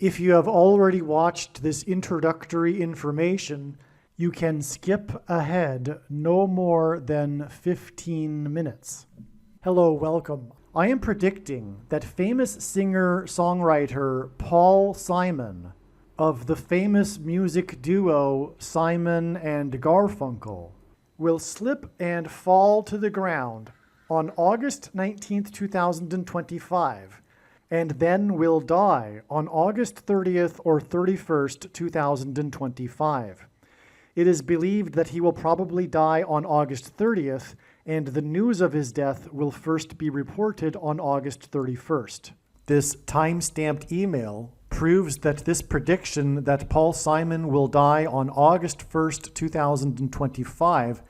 If you have already watched this introductory information, you can skip ahead no more than 15 minutes. Hello, welcome. I am predicting that famous singer-songwriter Paul Simon of the famous music duo Simon and Garfunkel will slip and fall to the ground on August 19th, 2025, and then will die on August 30th or 31st, 2025. It is believed that he will probably die on August 30th, and the news of his death will first be reported on August 31st. This time-stamped email proves that this prediction that Paul Simon will die on August 1st, 2025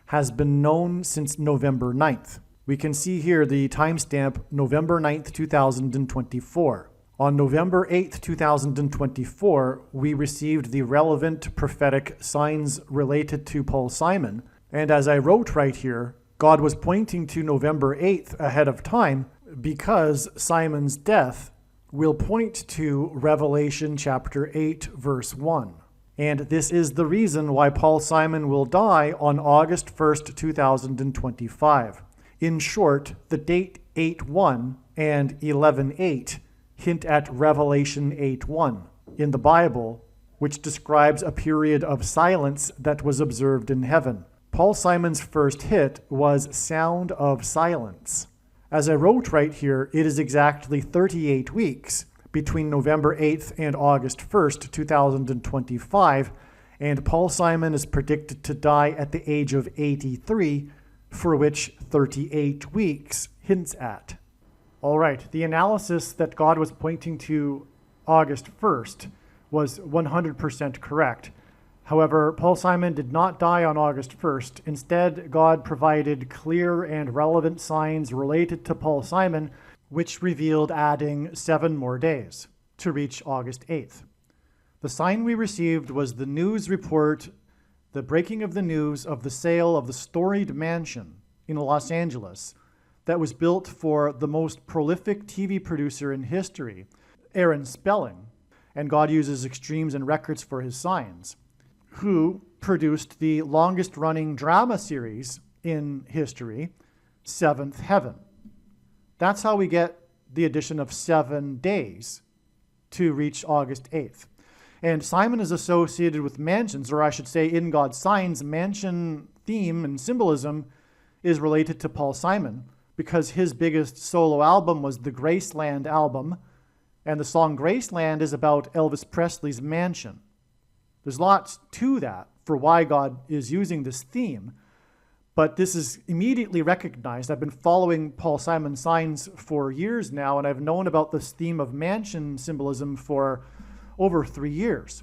has been known since November 9th. We can see here the timestamp November 9th, 2024. On November 8th, 2024, we received the relevant prophetic signs related to Paul Simon. And as I wrote right here, God was pointing to November 8th ahead of time because Simon's death will point to Revelation chapter 8, verse 1. And this is the reason why Paul Simon will die on August 1st, 2025. In short, the date 8:1 and 11:8 hint at Revelation 8:1 in the Bible, which describes a period of silence that was observed in heaven. Paul Simon's first hit was Sound of Silence. As I wrote right here, it is exactly 38 weeks between November 8th and August 1st, 2025, and Paul Simon is predicted to die at the age of 83, for which 38 weeks hints at. All right, the analysis that God was pointing to August 1st was 100% correct. However, Paul Simon did not die on August 1st. Instead, God provided clear and relevant signs related to Paul Simon, which revealed adding 7 more days to reach August 8th. The sign we received was the news report, the breaking of the news of the sale of the storied mansion in Los Angeles that was built for the most prolific TV producer in history, Aaron Spelling, and God uses extremes and records for his signs, who produced the longest-running drama series in history, Seventh Heaven. That's how we get the addition of 7 days to reach August 8th. And Simon is associated with mansions, or I should say in God's signs, mansion theme and symbolism is related to Paul Simon because his biggest solo album was the Graceland album, and the song Graceland is about Elvis Presley's mansion. There's lots to that for why God is using this theme, but this is immediately recognized. I've been following Paul Simon's signs for years now, and I've known about this theme of mansion symbolism for over 3 years.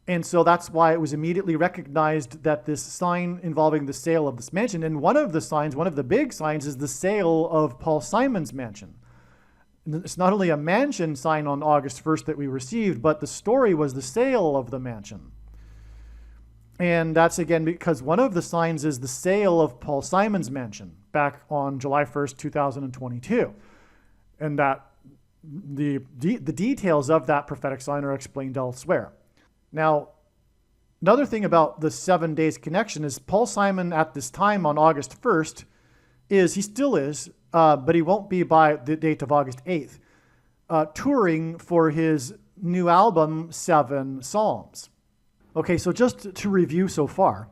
And so that's why it was immediately recognized that this sign involving the sale of this mansion, and one of the big signs is the sale of Paul Simon's mansion. It's not only a mansion sign on August 1st that we received, but the story was the sale of the mansion. And that's again because one of the signs is the sale of Paul Simon's mansion back on July 1st, 2022. And that the details of that prophetic sign are explained elsewhere. Now, another thing about the 7 days connection is Paul Simon at this time on August 1st he still is, but he won't be by the date of August 8th, touring for his new album, 7 Psalms. Okay, so just to review so far,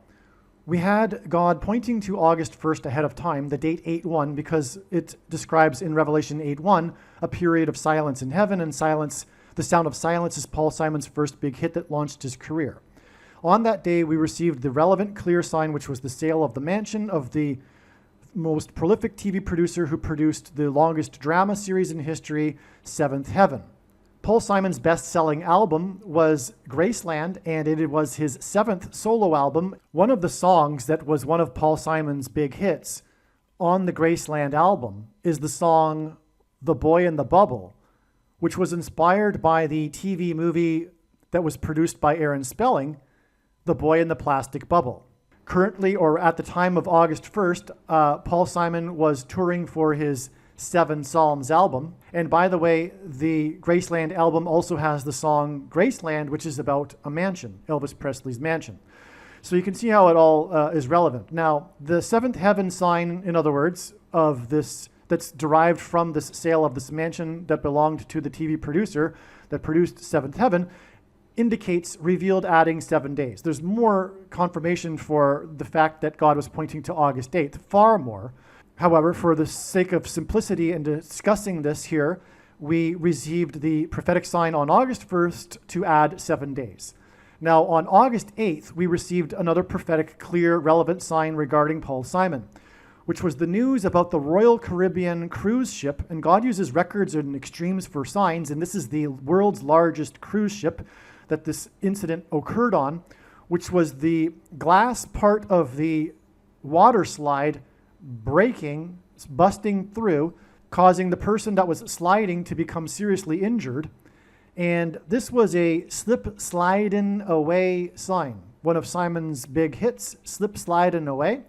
we had God pointing to August 1st ahead of time, the date 8:1, because it describes in Revelation 8:1 a period of silence in heaven, and silence, the sound of silence is Paul Simon's first big hit that launched his career. On that day, we received the relevant clear sign, which was the sale of the mansion of the most prolific TV producer who produced the longest drama series in history, Seventh Heaven. Paul Simon's best-selling album was Graceland, and it was his 7th solo album. One of the songs that was one of Paul Simon's big hits on the Graceland album is the song The Boy in the Bubble, which was inspired by the TV movie that was produced by Aaron Spelling, The Boy in the Plastic Bubble. Currently, or at the time of August 1st, Paul Simon was touring for his Seven Psalms album. And by the way, the Graceland album also has the song Graceland, which is about a mansion, Elvis Presley's mansion. So you can see how it all is relevant. Now, the seventh heaven sign, in other words, of this, that's derived from this sale of this mansion that belonged to the TV producer that produced Seventh Heaven, indicates revealed adding 7 days. There's more confirmation for the fact that God was pointing to August 8th, far more. However, for the sake of simplicity in discussing this here, we received the prophetic sign on August 1st to add 7 days. Now, on August 8th, we received another prophetic, clear, relevant sign regarding Paul Simon, which was the news about the Royal Caribbean cruise ship. And God uses records and extremes for signs, and this is the world's largest cruise ship that this incident occurred on, which was the glass part of the water slide breaking, busting through, causing the person that was sliding to become seriously injured. And this was a slip sliding away sign, one of Simon's big hits, Slip Sliding Away,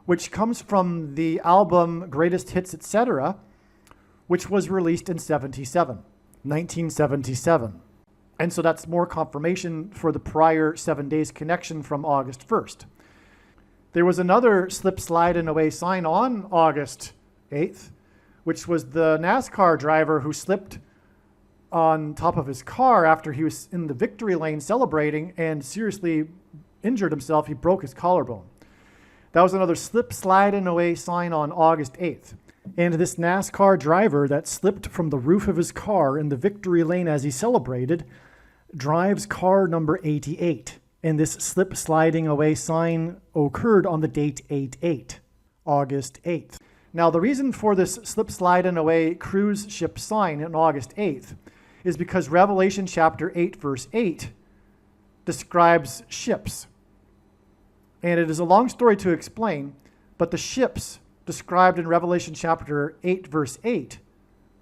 which comes from the album Greatest Hits, Etc., which was released in 1977. And so that's more confirmation for the prior 7 days connection from August 1st. There was another slip sliding away sign on August 8th, which was the NASCAR driver who slipped on top of his car after he was in the victory lane celebrating and seriously injured himself. He broke his collarbone. That was another slip sliding away sign on August 8th. And this NASCAR driver that slipped from the roof of his car in the victory lane as he celebrated drives car number 88. And this slip sliding away sign occurred on the date 8/8, August 8th. Now, the reason for this slip sliding away cruise ship sign on August 8th is because Revelation chapter 8, verse 8 describes ships. And it is a long story to explain, but the ships described in Revelation chapter 8, verse 8,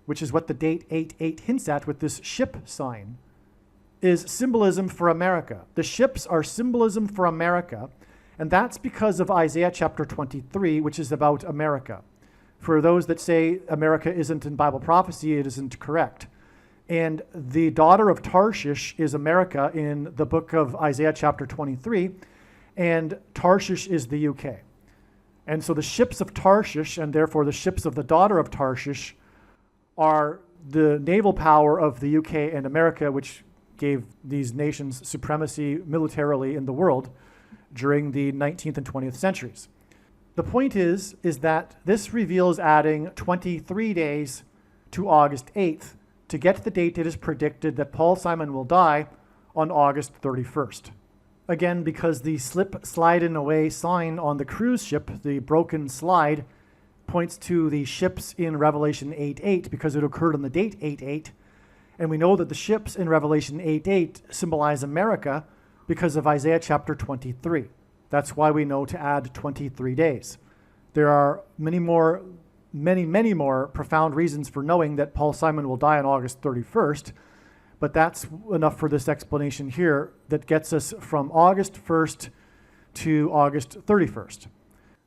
which is what the date 8/8 hints at with this ship sign, is symbolism for America. The ships are symbolism for America, and that's because of Isaiah chapter 23, which is about America. For those that say America isn't in Bible prophecy, it isn't correct. And the daughter of Tarshish is America in the book of Isaiah chapter 23, and Tarshish is the UK. And so the ships of Tarshish, and therefore the ships of the daughter of Tarshish, are the naval power of the UK and America, which gave these nations supremacy militarily in the world during the 19th and 20th centuries. The point is that this reveals adding 23 days to August 8th to get the date it is predicted that Paul Simon will die on August 31st. Again, because the slip sliding away sign on the cruise ship, the broken slide, points to the ships in Revelation 8:8 because it occurred on the date 8/8. And we know that the ships in Revelation 8:8 symbolize America because of Isaiah chapter 23. That's why we know to add 23 days. There are many more profound reasons for knowing that Paul Simon will die on August 31st, but that's enough for this explanation here that gets us from August 1st to August 31st.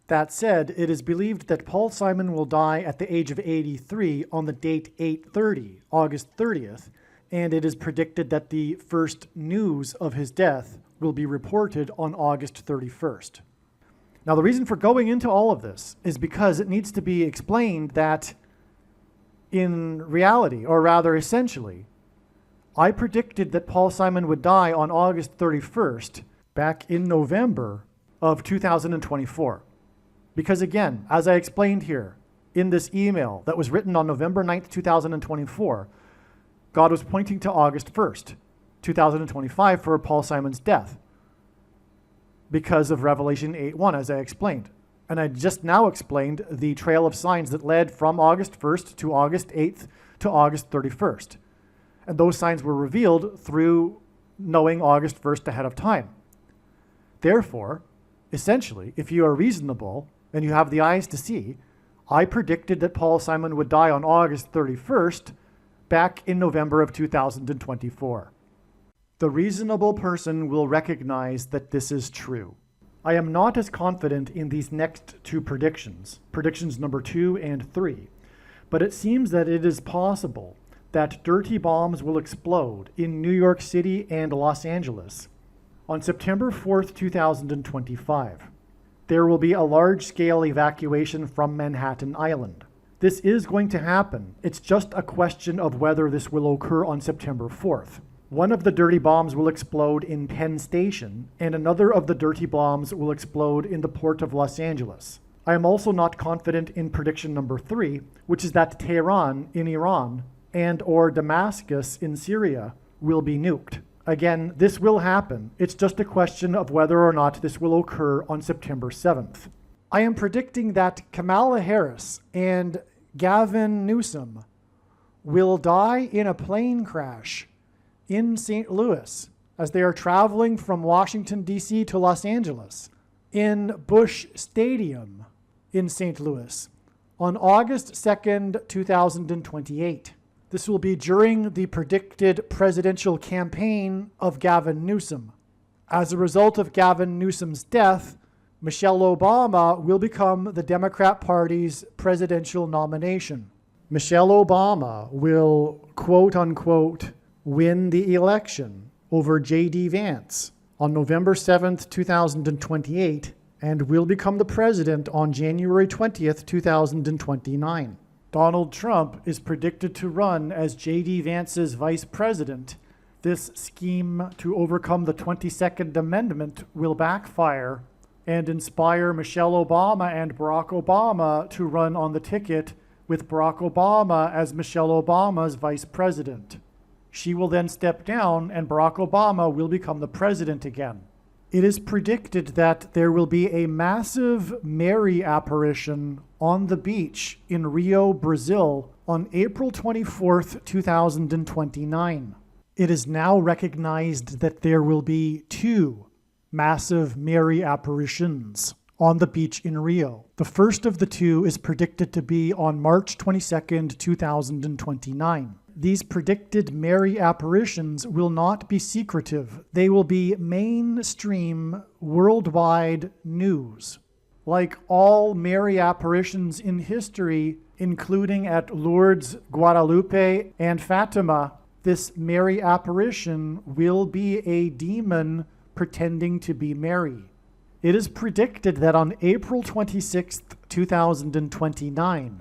That said, it is believed that Paul Simon will die at the age of 83 on the date 8/30, August 30th, and it is predicted that the first news of his death will be reported on August 31st. Now, the reason for going into all of this is because it needs to be explained that in reality, or rather essentially, I predicted that Paul Simon would die on August 31st back in November of 2024. Because again, as I explained here in this email that was written on November 9th, 2024, God was pointing to August 1st, 2025 for Paul Simon's death because of Revelation 8:1, as I explained. And I just now explained the trail of signs that led from August 1st to August 8th to August 31st. And those signs were revealed through knowing August 1st ahead of time. Therefore, essentially, if you are reasonable and you have the eyes to see, I predicted that Paul Simon would die on August 31st back in November of 2024. The reasonable person will recognize that this is true. I am not as confident in these next two predictions, predictions number 2 and 3, but it seems that it is possible that dirty bombs will explode in New York City and Los Angeles. On September 4th, 2025, there will be a large-scale evacuation from Manhattan Island. This is going to happen. It's just a question of whether this will occur on September 4th. One of the dirty bombs will explode in Penn Station, and another of the dirty bombs will explode in the port of Los Angeles. I am also not confident in prediction number 3, which is that Tehran in Iran and or Damascus in Syria will be nuked. Again, this will happen. It's just a question of whether or not this will occur on September 7th. I am predicting that Kamala Harris and Gavin Newsom will die in a plane crash in St. Louis as they are traveling from Washington, D.C. to Los Angeles in Busch Stadium in St. Louis on August 2nd, 2028. This will be during the predicted presidential campaign of Gavin Newsom. As a result of Gavin Newsom's death, Michelle Obama will become the Democrat Party's presidential nomination. Michelle Obama will, quote unquote, win the election over J.D. Vance on November 7th, 2028, and will become the president on January 20th, 2029. Donald Trump is predicted to run as J.D. Vance's vice president. This scheme to overcome the 22nd Amendment will backfire and inspire Michelle Obama and Barack Obama to run on the ticket with Barack Obama as Michelle Obama's vice president. She will then step down and Barack Obama will become the president again. It is predicted that there will be a massive Mary apparition on the beach in Rio, Brazil on April 24th, 2029. It is now recognized that there will be 2 massive Mary apparitions on the beach in Rio. The first of the 2 is predicted to be on March 22nd, 2029. These predicted Mary apparitions will not be secretive. They will be mainstream, worldwide news. Like all Mary apparitions in history, including at Lourdes, Guadalupe, and Fatima, this Mary apparition will be a demon pretending to be Mary. It is predicted that on April 26th, 2029,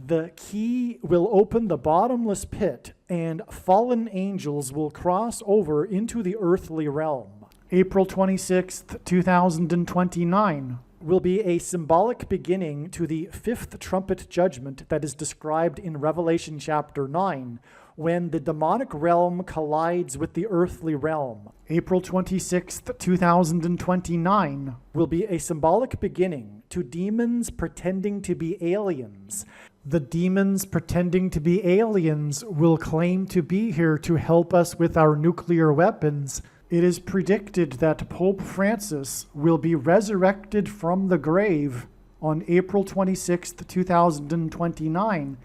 the key will open the bottomless pit and fallen angels will cross over into the earthly realm. April 26th, 2029 will be a symbolic beginning to the 5th trumpet judgment that is described in Revelation chapter 9, when the demonic realm collides with the earthly realm. April 26th, 2029 will be a symbolic beginning to demons pretending to be aliens. The demons pretending to be aliens will claim to be here to help us with our nuclear weapons. It is predicted that Pope Francis will be resurrected from the grave on April 26th, 2029,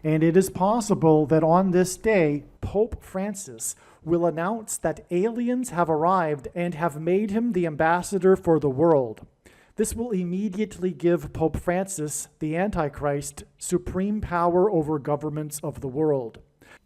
and it is possible that on this day, Pope Francis will announce that aliens have arrived and have made him the ambassador for the world. This will immediately give Pope Francis, the Antichrist, supreme power over governments of the world.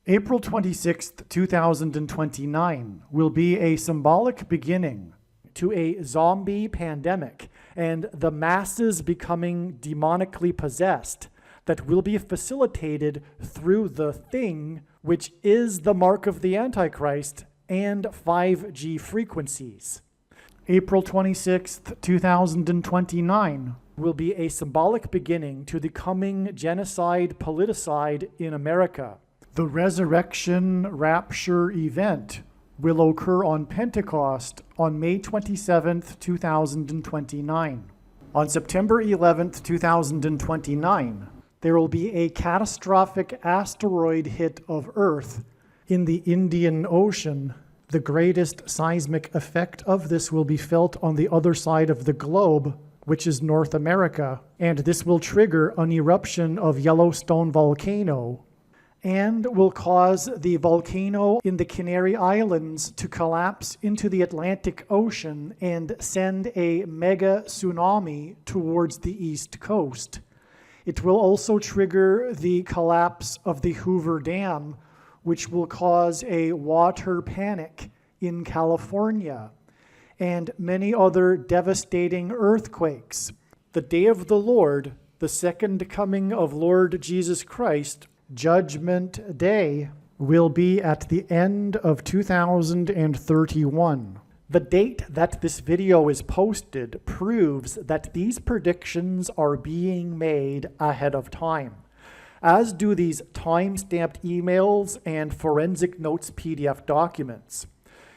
April 26th, 2029 will be a symbolic beginning to a zombie pandemic and the masses becoming demonically possessed that will be facilitated through the thing, which is the mark of the Antichrist and 5G frequencies. April 26th, 2029 will be a symbolic beginning to the coming genocide politicide in America. The resurrection rapture event will occur on Pentecost on May 27th, 2029. On September 11th, 2029, there will be a catastrophic asteroid hit of Earth in the Indian Ocean. The greatest seismic effect of this will be felt on the other side of the globe, which is North America, and this will trigger an eruption of Yellowstone volcano and will cause the volcano in the Canary Islands to collapse into the Atlantic Ocean and send a mega tsunami towards the East Coast. It will also trigger the collapse of the Hoover Dam, which will cause a water panic in California, and many other devastating earthquakes. The day of the Lord, the second coming of Lord Jesus Christ, Judgment Day, will be at the end of 2031. The date that this video is posted proves that these predictions are being made ahead of time, as do these time-stamped emails and forensic notes PDF documents.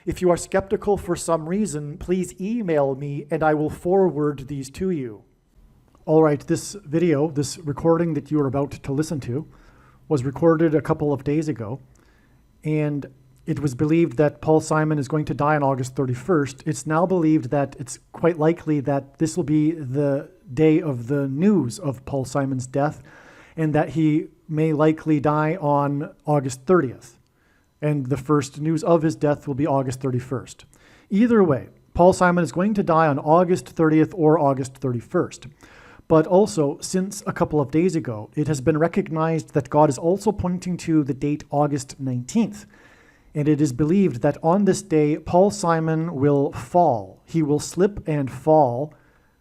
If you are skeptical for some reason, please email me and I will forward these to you. All right, this video, this recording that you are about to listen to, was recorded a couple of days ago, and it was believed that Paul Simon is going to die on August 31st. It's now believed that it's quite likely that this will be the day of the news of Paul Simon's death, and that he may likely die on August 30th. And the first news of his death will be August 31st. Either way, Paul Simon is going to die on August 30th or August 31st. But also, since a couple of days ago, it has been recognized that God is also pointing to the date August 19th. And it is believed that on this day, Paul Simon will fall. He will slip and fall,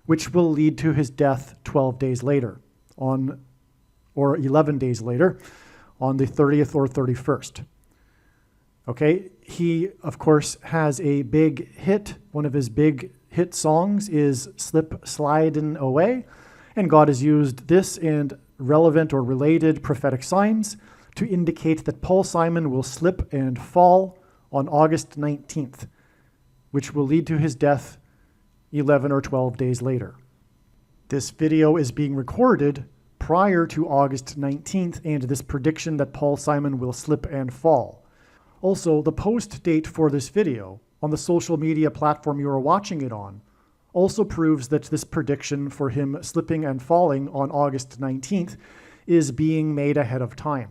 which will lead to his death 12 days later, or 11 days later, on the 30th or 31st. Okay, he, of course, has a big hit. One of his big hit songs is Slip Slidin' Away. And God has used this and relevant or related prophetic signs to indicate that Paul Simon will slip and fall on August 19th, which will lead to his death 11 or 12 days later. This video is being recorded prior to August 19th and this prediction that Paul Simon will slip and fall. Also, the post date for this video on the social media platform you are watching it on also proves that this prediction for him slipping and falling on August 19th is being made ahead of time.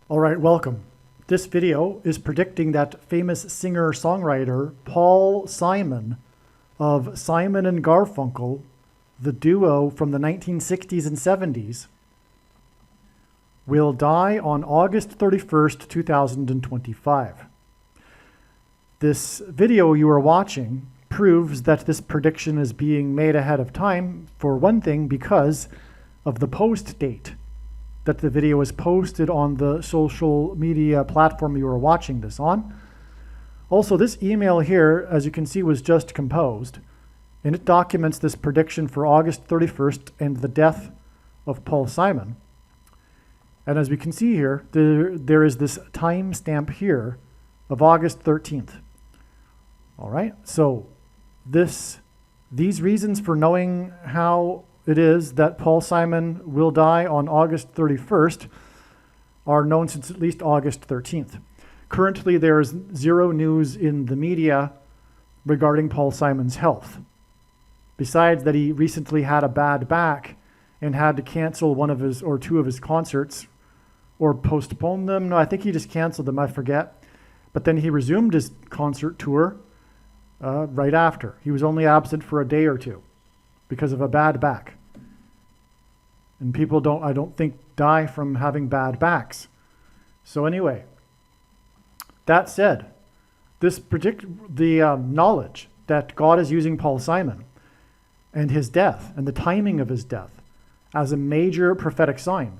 All right, welcome. This video is predicting that famous singer-songwriter Paul Simon of Simon and Garfunkel, the duo from the 1960s and 70s, will die on August 31st, 2025. This video you are watching proves that this prediction is being made ahead of time, for one thing, because of the post date that the video is posted on the social media platform you are watching this on. Also, this email here, as you can see, was just composed, and it documents this prediction for August 31st and the death of Paul Simon. And as we can see here, there is this timestamp here of August 13th. All right, so these reasons for knowing how it is that Paul Simon will die on August 31st are known since at least August 13th. Currently, there is zero news in the media regarding Paul Simon's health, besides that he recently had a bad back and had to cancel one of his or two of his concerts or postpone them. No, I think he just canceled them, I forget. But then he resumed his concert tour right after. He was only absent for a day or two because of a bad back. And people I don't think, die from having bad backs. So anyway, that said, the knowledge that God is using Paul Simon and his death and the timing of his death as a major prophetic sign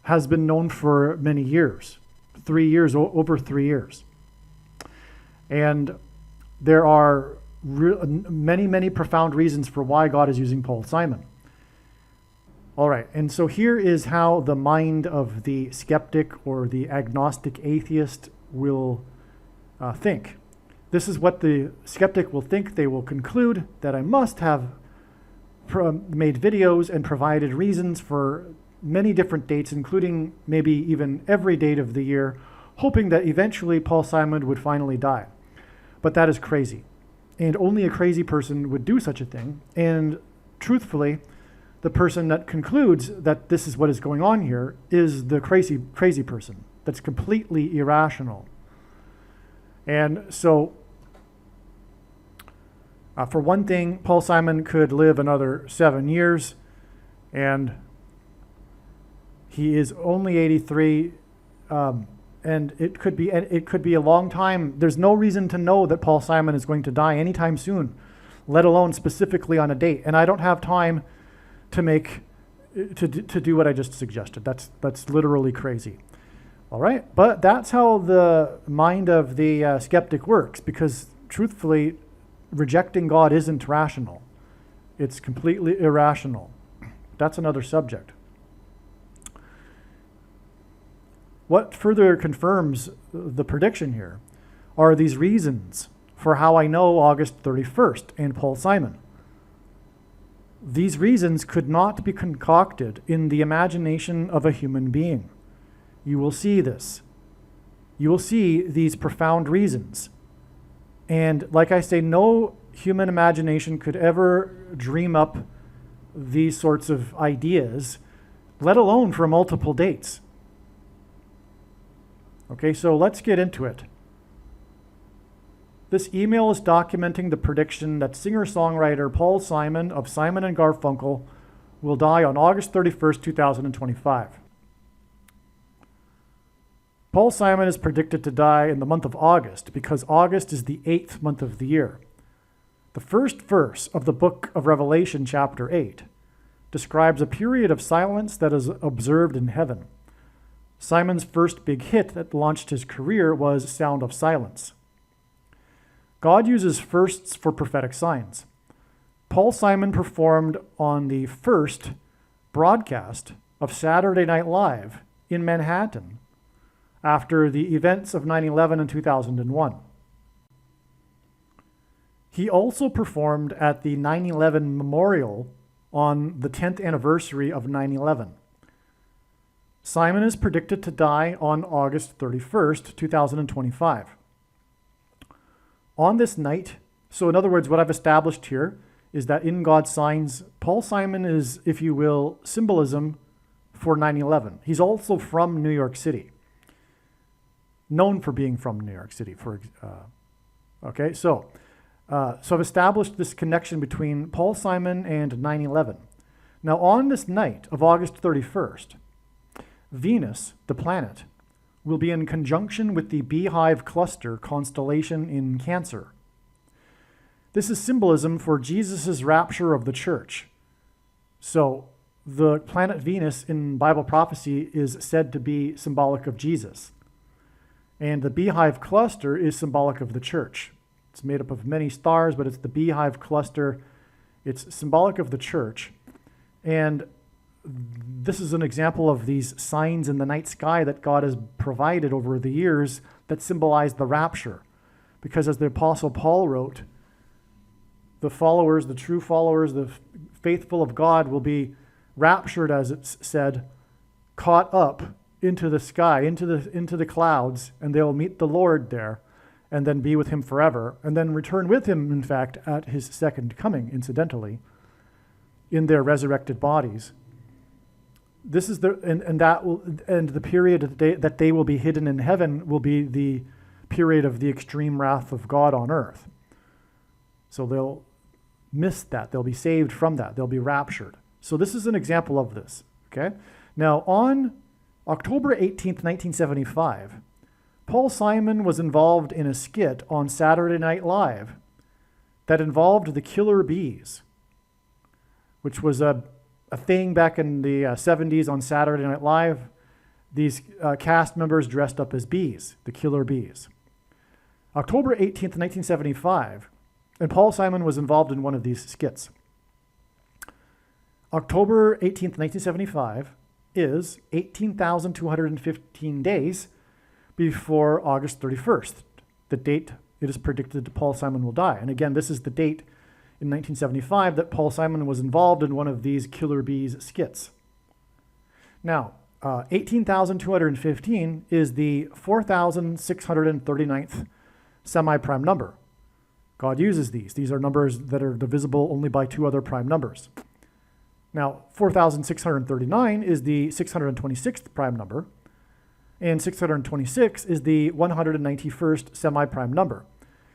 has been known for many years, 3 years, over 3 years. And there are many, many profound reasons for why God is using Paul Simon. All right, and so here is how the mind of the skeptic or the agnostic atheist will think. This is what the skeptic will think. They will conclude that I must have made videos and provided reasons for many different dates, including maybe even every date of the year, hoping that eventually Paul Simon would finally die. But that is crazy. And only a crazy person would do such a thing. And truthfully, the person that concludes that this is what is going on here is the crazy person. That's completely irrational. And so, for one thing, Paul Simon could live another 7 years. And he is only 83, and it could be a long time. There's no reason to know that Paul Simon is going to die anytime soon, let alone specifically on a date. And I don't have time to do what I just suggested. That's literally crazy. All right, but that's how the mind of the skeptic works, because truthfully, rejecting God isn't rational. It's completely irrational. That's another subject. What further confirms the prediction here are these reasons for how I know August 31st and Paul Simon. These reasons could not be concocted in the imagination of a human being. You will see this. You will see these profound reasons. And like I say, no human imagination could ever dream up these sorts of ideas, let alone for multiple dates. Okay, so let's get into it. This email is documenting the prediction that singer-songwriter Paul Simon of Simon & Garfunkel will die on August 31st, 2025. Paul Simon is predicted to die in the month of August because August is the 8th month of the year. The first verse of the book of Revelation, chapter 8, describes a period of silence that is observed in heaven. Simon's first big hit that launched his career was Sound of Silence. God uses firsts for prophetic signs. Paul Simon performed on the first broadcast of Saturday Night Live in Manhattan after the events of 9/11 and 2001. He also performed at the 9/11 memorial on the 10th anniversary of 9/11. Simon is predicted to die on August 31st, 2025. On this night, so in other words, what I've established here is that in God's signs, Paul Simon is, if you will, symbolism for 9/11. He's also from New York City, known for being from New York City. So I've established this connection between Paul Simon and 9/11. Now, on this night of August 31st, Venus, the planet, will be in conjunction with the Beehive Cluster constellation in Cancer. This is symbolism for Jesus' rapture of the church. So the planet Venus in Bible prophecy is said to be symbolic of Jesus. And the Beehive Cluster is symbolic of the church. It's made up of many stars, but it's the Beehive Cluster. It's symbolic of the church. And this is an example of these signs in the night sky that God has provided over the years that symbolize the rapture. Because as the Apostle Paul wrote, the followers, the true followers, the faithful of God will be raptured, as it's said, caught up into the sky, into the clouds, and they'll meet the Lord there and then be with him forever, and then return with him, in fact, at his second coming, incidentally, in their resurrected bodies. This is the period that they will be hidden in heaven will be the period of the extreme wrath of God on earth. So they'll miss that. They'll be saved from that. They'll be raptured. So this is an example of this. Okay. Now on October 18th, 1975, Paul Simon was involved in a skit on Saturday Night Live that involved the Killer Bees, which was a thing back in the 70s on Saturday Night Live. These cast members dressed up as bees, the Killer Bees. October 18th, 1975, and Paul Simon was involved in one of these skits. October 18th, 1975 is 18,215 days before August 31st, the date it is predicted that Paul Simon will die. And again, this is the date in 1975 that Paul Simon was involved in one of these Killer Bees skits. Now, 18,215 is the 4,639th semi-prime number. God uses these. These are numbers that are divisible only by two other prime numbers. Now, 4,639 is the 626th prime number, and 626 is the 191st semi-prime number.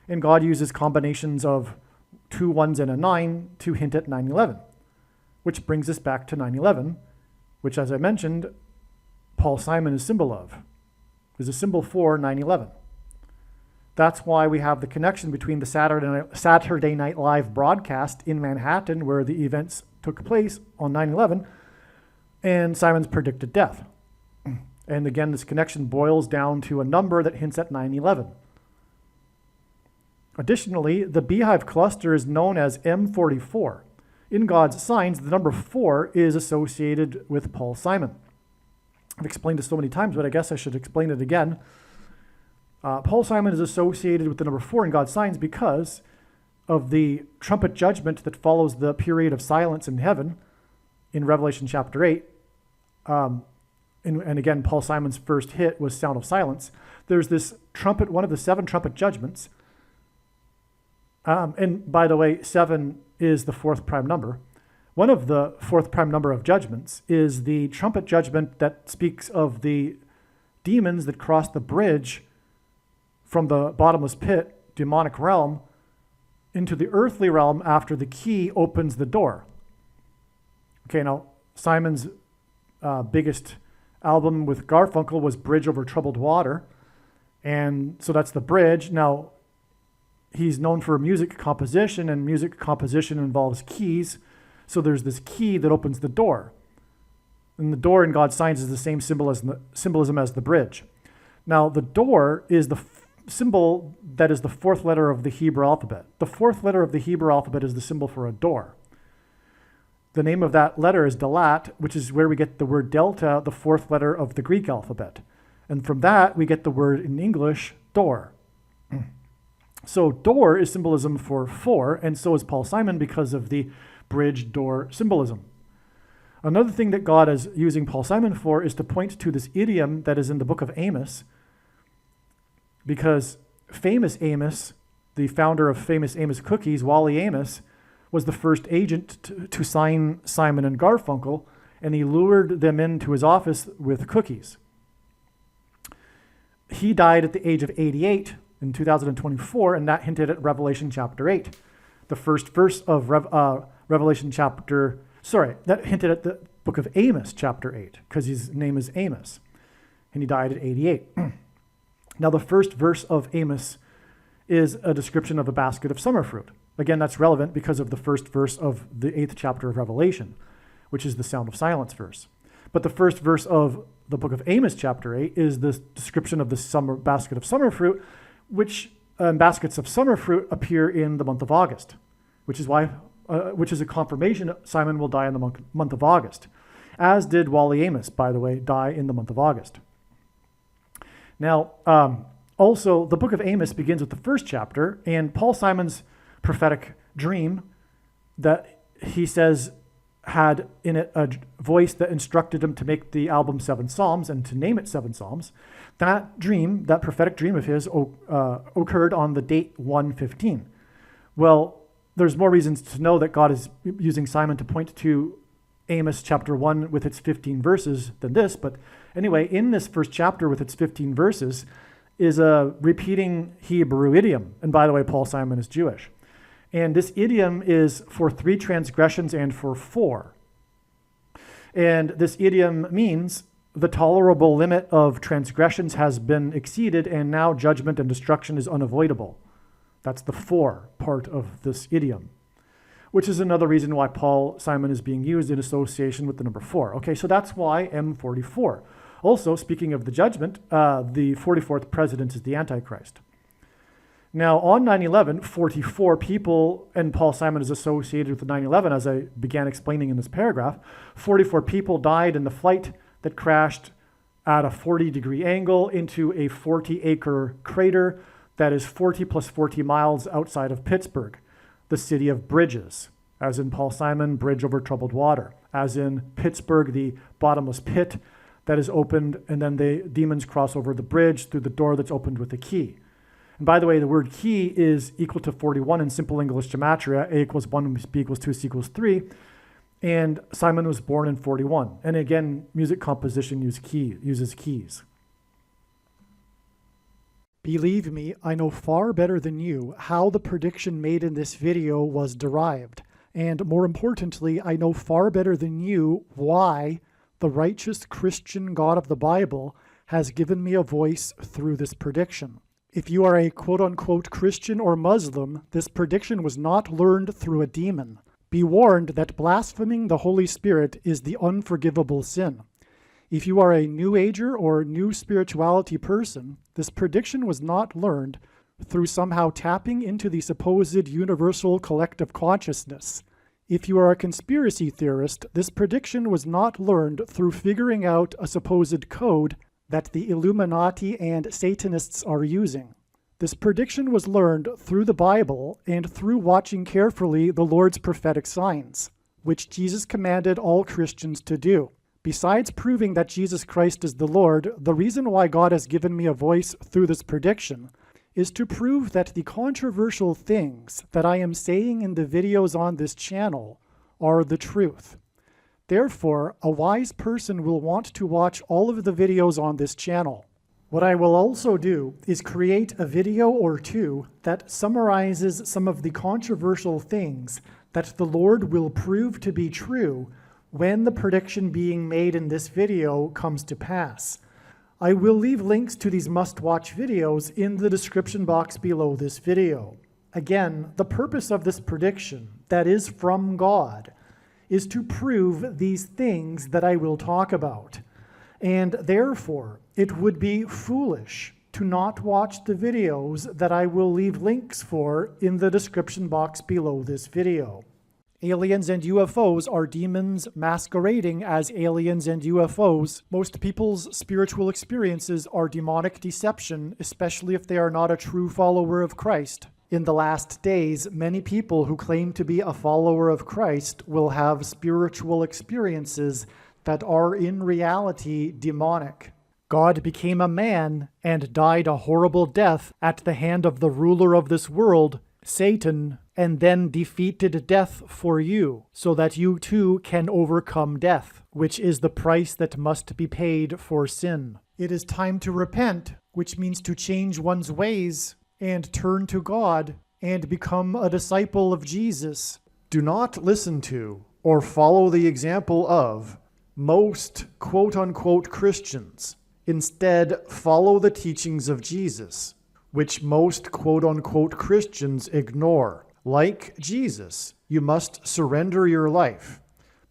And God uses combinations of two ones and a 9 to hint at 9/11. which brings us back to 9/11, which, as I mentioned, Paul Simon is symbol of, is a symbol for 9/11. That's why we have the connection between the Saturday Night Live broadcast in Manhattan, where the events took place on 9/11, and Simon's predicted death. And again, this connection boils down to a number that hints at 9/11. Additionally, the beehive cluster is known as M44. In God's signs, the number 4 is associated with Paul Simon. I've explained this so many times, but I guess I should explain it again. Paul Simon is associated with the number 4 in God's signs because of the trumpet judgment that follows the period of silence in heaven in Revelation chapter 8. And again, Paul Simon's first hit was Sound of Silence. There's this trumpet, one of the 7 trumpet judgments. And by the way, 7 is the 4th prime number. One of the 4th prime number of judgments is the trumpet judgment that speaks of the demons that cross the bridge from the bottomless pit, demonic realm, into the earthly realm after the key opens the door. Okay, now Simon's biggest album with Garfunkel was Bridge Over Troubled Water. And so that's the bridge. Now, he's known for music composition, and music composition involves keys. So there's this key that opens the door. And the door in God's signs is the same symbolism as the bridge. Now, the door is the symbol that is the 4th letter of the Hebrew alphabet. The 4th letter of the Hebrew alphabet is the symbol for a door. The name of that letter is Dalat, which is where we get the word delta, the 4th letter of the Greek alphabet. And from that, we get the word in English, door. So door is symbolism for 4, and so is Paul Simon because of the bridge door symbolism. Another thing that God is using Paul Simon for is to point to this idiom that is in the book of Amos, because famous Amos, the founder of famous Amos Cookies, Wally Amos, was the first agent to sign Simon and Garfunkel, and he lured them into his office with cookies. He died at the age of 88 in 2024, and that hinted at Revelation chapter 8. The first verse of that hinted at the book of Amos chapter 8, because his name is Amos, and he died at 88. Now, the first verse of Amos is a description of a basket of summer fruit. Again, that's relevant because of the first verse of the 8th chapter of Revelation, which is the Sound of Silence verse. But the first verse of the book of Amos chapter 8 is the description of the basket of summer fruit, which baskets of summer fruit appear in the month of August, which is a confirmation that Simon will die in the month of August, as did Wally Amos, by the way, die in the month of August. Now, also, the book of Amos begins with the first chapter, and Paul Simon's prophetic dream that he says had in it a voice that instructed him to make the album 7 Psalms and to name it 7 Psalms. That dream, that prophetic dream of his, occurred on the date 1/15. Well, there's more reasons to know that God is using Simon to point to Amos chapter 1 with its 15 verses than this. But anyway, in this first chapter with its 15 verses is a repeating Hebrew idiom. And by the way, Paul Simon is Jewish. And this idiom is for 3 transgressions and for 4. And this idiom means the tolerable limit of transgressions has been exceeded, and now judgment and destruction is unavoidable. That's the 4 part of this idiom, which is another reason why Paul Simon is being used in association with the number 4. Okay, so that's why M44. Also, speaking of the judgment, the 44th president is the Antichrist. Now, on 9/11, 44 people, and Paul Simon is associated with the 9/11, as I began explaining in this paragraph, 44 people died in the flight that crashed at a 40-degree angle into a 40-acre crater that is 40 plus 40 miles outside of Pittsburgh, the city of bridges, as in Paul Simon, Bridge Over Troubled Water, as in Pittsburgh, the bottomless pit that is opened, and then the demons cross over the bridge through the door that's opened with a key. And by the way, the word key is equal to 41 in simple English gematria. A equals 1, B equals 2, C equals 3. And Simon was born in 41. And again, music composition uses keys. Believe me, I know far better than you how the prediction made in this video was derived. And more importantly, I know far better than you why the righteous Christian God of the Bible has given me a voice through this prediction. If you are a quote-unquote Christian or Muslim, this prediction was not learned through a demon. Be warned that blaspheming the Holy Spirit is the unforgivable sin. If you are a New Ager or New Spirituality person, this prediction was not learned through somehow tapping into the supposed universal collective consciousness. If you are a conspiracy theorist, this prediction was not learned through figuring out a supposed code that the Illuminati and Satanists are using. This prediction was learned through the Bible and through watching carefully the Lord's prophetic signs, which Jesus commanded all Christians to do. Besides proving that Jesus Christ is the Lord, the reason why God has given me a voice through this prediction is to prove that the controversial things that I am saying in the videos on this channel are the truth. Therefore, a wise person will want to watch all of the videos on this channel. What I will also do is create a video or two that summarizes some of the controversial things that the Lord will prove to be true when the prediction being made in this video comes to pass. I will leave links to these must-watch videos in the description box below this video. Again, the purpose of this prediction, that is from God, is to prove these things that I will talk about. And therefore, it would be foolish to not watch the videos that I will leave links for in the description box below this video. Aliens and UFOs are demons masquerading as aliens and UFOs. Most people's spiritual experiences are demonic deception, especially if they are not a true follower of Christ. In the last days, many people who claim to be a follower of Christ will have spiritual experiences that are in reality demonic. God became a man and died a horrible death at the hand of the ruler of this world, Satan, and then defeated death for you, so that you too can overcome death, which is the price that must be paid for sin. It is time to repent, which means to change one's ways and turn to God and become a disciple of Jesus. Do not listen to or follow the example of most quote-unquote Christians. Instead, follow the teachings of Jesus, which most quote-unquote Christians ignore. Like Jesus, you must surrender your life.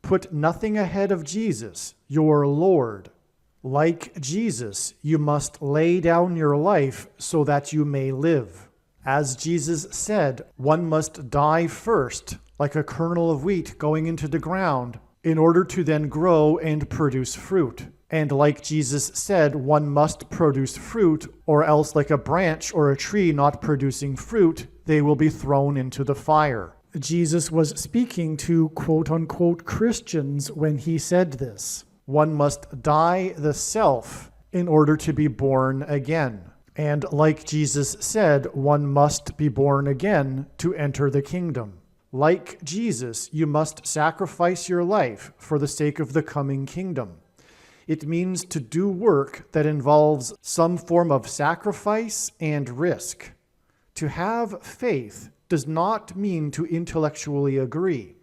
Put nothing ahead of Jesus, your Lord. Like Jesus, you must lay down your life so that you may live. As Jesus said, one must die first, like a kernel of wheat going into the ground, in order to then grow and produce fruit. And like Jesus said, one must produce fruit, or else like a branch or a tree not producing fruit, they will be thrown into the fire. Jesus was speaking to quote-unquote Christians when he said this. One must die the self in order to be born again. And like Jesus said, one must be born again to enter the kingdom. Like Jesus, you must sacrifice your life for the sake of the coming kingdom. It means to do work that involves some form of sacrifice and risk. To have faith does not mean to intellectually agree.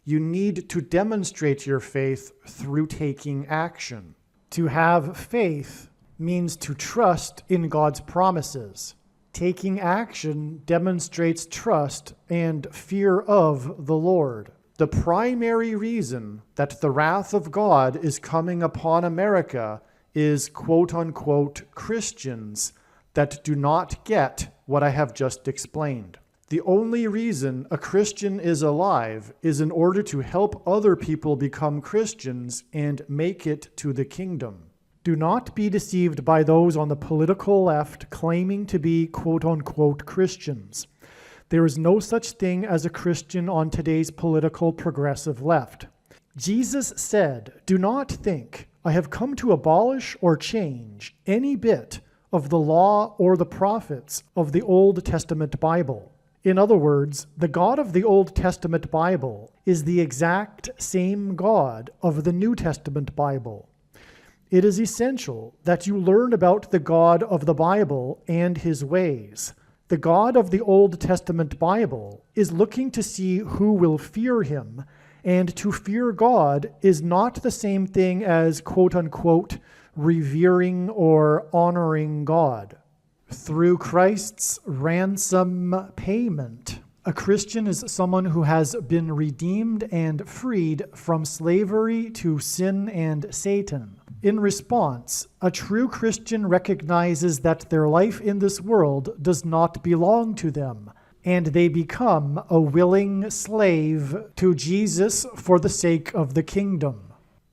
You need to demonstrate your faith through taking action. To have faith means to trust in God's promises. Taking action demonstrates trust and fear of the Lord. The primary reason that the wrath of God is coming upon America is quote-unquote Christians that do not get what I have just explained. The only reason a Christian is alive is in order to help other people become Christians and make it to the kingdom. Do not be deceived by those on the political left claiming to be quote-unquote Christians. There is no such thing as a Christian on today's political progressive left. Jesus said, "Do not think I have come to abolish or change any bit of the law or the prophets of the Old Testament Bible." In other words, the God of the Old Testament Bible is the exact same God of the New Testament Bible. It is essential that you learn about the God of the Bible and his ways. The God of the Old Testament Bible is looking to see who will fear him, and to fear God is not the same thing as quote-unquote revering or honoring God. Through Christ's ransom payment, a Christian is someone who has been redeemed and freed from slavery to sin and Satan. In response, a true Christian recognizes that their life in this world does not belong to them, and they become a willing slave to Jesus for the sake of the kingdom.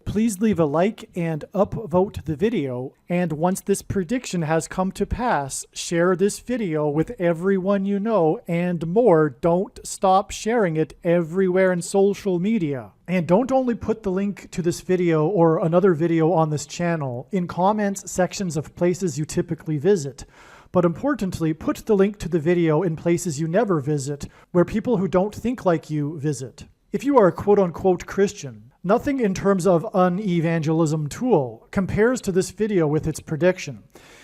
Please leave a like and upvote the video, and once this prediction has come to pass, share this video with everyone you know, and more, don't stop sharing it everywhere in social media. And don't only put the link to this video or another video on this channel in comments sections of places you typically visit, but importantly, put the link to the video in places you never visit, where people who don't think like you visit. If you are a quote-unquote Christian, nothing in terms of an evangelism tool compares to this video with its prediction.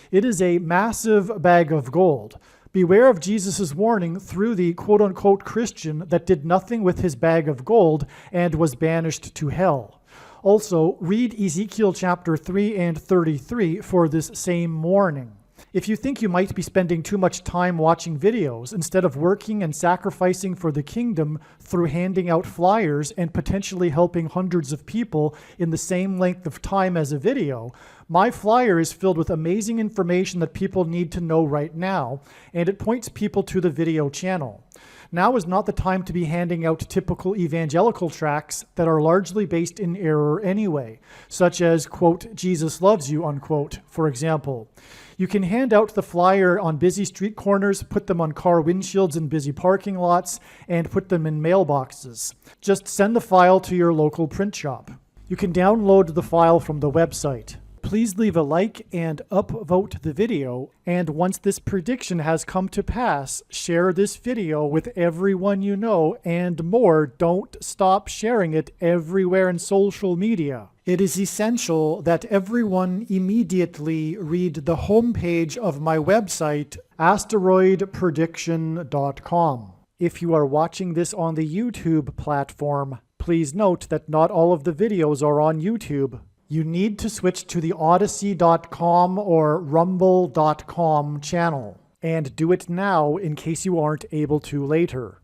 It is a massive bag of gold. Beware of Jesus' warning through the quote-unquote Christian that did nothing with his bag of gold and was banished to hell. Also, read Ezekiel chapter 3 and 33 for this same warning. If you think you might be spending too much time watching videos instead of working and sacrificing for the kingdom through handing out flyers and potentially helping hundreds of people in the same length of time as a video, my flyer is filled with amazing information that people need to know right now, and it points people to the video channel. Now is not the time to be handing out typical evangelical tracts that are largely based in error anyway, such as, quote, Jesus loves you, unquote, for example. You can hand out the flyer on busy street corners, put them on car windshields in busy parking lots, and put them in mailboxes. Just send the file to your local print shop. You can download the file from the website. Please leave a like and upvote the video, and once this prediction has come to pass, share this video with everyone you know, and more, don't stop sharing it everywhere in social media. It is essential that everyone immediately read the homepage of my website, asteroidprediction.com. If you are watching this on the YouTube platform, please note that not all of the videos are on YouTube. You need to switch to the Odyssey.com or Rumble.com channel, and do it now in case you aren't able to later.